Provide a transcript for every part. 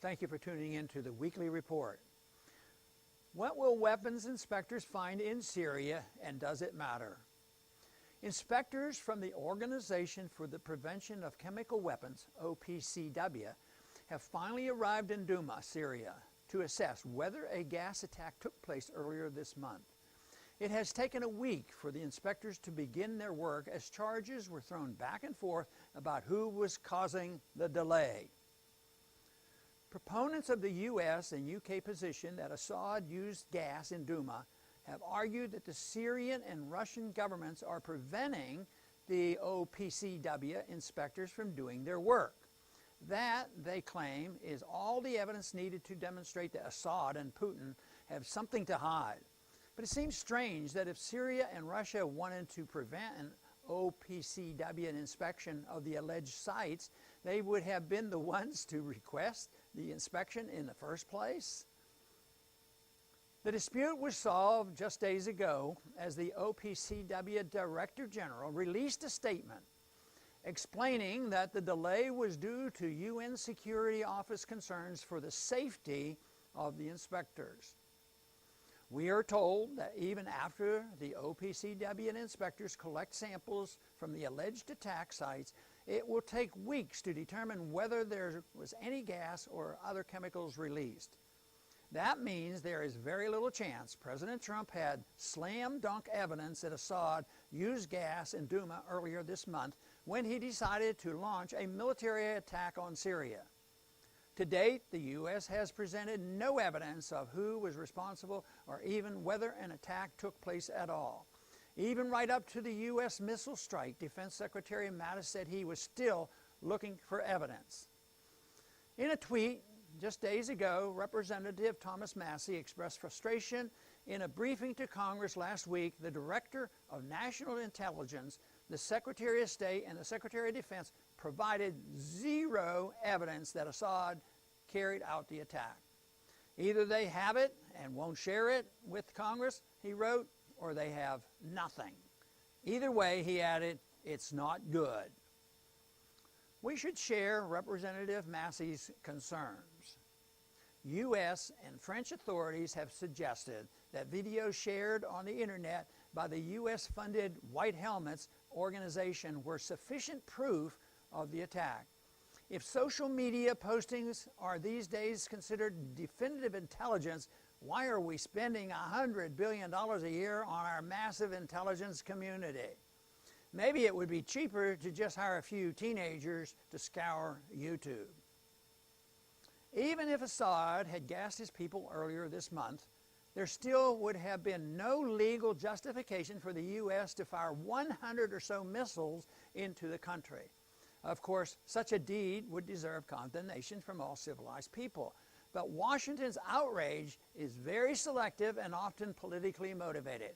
Thank you for tuning in to the weekly report. What will weapons inspectors find in Syria, and does it matter? Inspectors from the Organization for the Prevention of Chemical Weapons, OPCW, have finally arrived in Douma, Syria, to assess whether a gas attack took place earlier this month. It has taken a week for the inspectors to begin their work as charges were thrown back and forth about who was causing the delay. Proponents of the U.S. and U.K. position that Assad used gas in Douma have argued that the Syrian and Russian governments are preventing the OPCW inspectors from doing their work. That, they claim, is all the evidence needed to demonstrate that Assad and Putin have something to hide. But it seems strange that if Syria and Russia wanted to prevent an OPCW inspection of the alleged sites, they would have been the ones to request the inspection in the first place. The dispute was solved just days ago as the OPCW Director General released a statement explaining that the delay was due to UN Security Office concerns for the safety of the inspectors. We are told that even after the OPCW inspectors collect samples from the alleged attack sites, it will take weeks to determine whether there was any gas or other chemicals released. That means there is very little chance President Trump had slam-dunk evidence that Assad used gas in Douma earlier this month when he decided to launch a military attack on Syria. To date, the U.S. has presented no evidence of who was responsible or even whether an attack took place at all. Even right up to the U.S. missile strike, Defense Secretary Mattis said he was still looking for evidence. In a tweet just days ago, Representative Thomas Massie expressed frustration in a briefing to Congress last week. The Director of National Intelligence, the Secretary of State, and the Secretary of Defense provided zero evidence that Assad carried out the attack. Either they have it and won't share it with Congress, he wrote, or they have nothing. Either way, he added, it's not good. We should share Representative Massie's concerns. U.S. and French authorities have suggested that videos shared on the internet by the U.S.-funded White Helmets organization were sufficient proof of the attack. If social media postings are these days considered definitive intelligence, why are we spending $100 billion a year on our massive intelligence community? Maybe it would be cheaper to just hire a few teenagers to scour YouTube. Even if Assad had gassed his people earlier this month, there still would have been no legal justification for the U.S. to fire 100 or so missiles into the country. Of course, such a deed would deserve condemnation from all civilized people. But Washington's outrage is very selective and often politically motivated.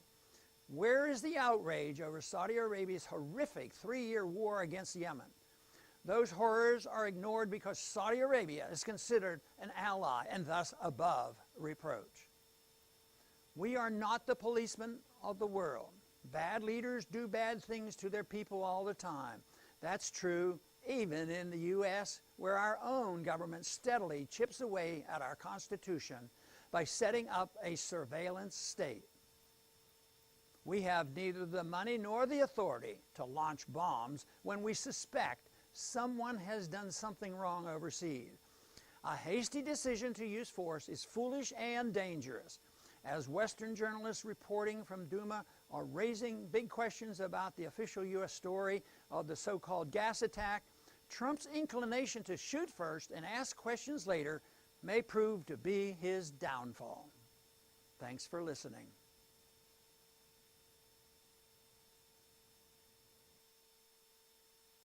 Where is the outrage over Saudi Arabia's horrific 3-year war against Yemen? Those horrors are ignored because Saudi Arabia is considered an ally and thus above reproach. We are not the policemen of the world. Bad leaders do bad things to their people all the time. That's true even in the U.S., where our own government steadily chips away at our Constitution by setting up a surveillance state. We have neither the money nor the authority to launch bombs when we suspect someone has done something wrong overseas. A hasty decision to use force is foolish and dangerous. As Western journalists reporting from Douma are raising big questions about the official U.S. story of the so-called gas attack, Trump's inclination to shoot first and ask questions later may prove to be his downfall. Thanks for listening.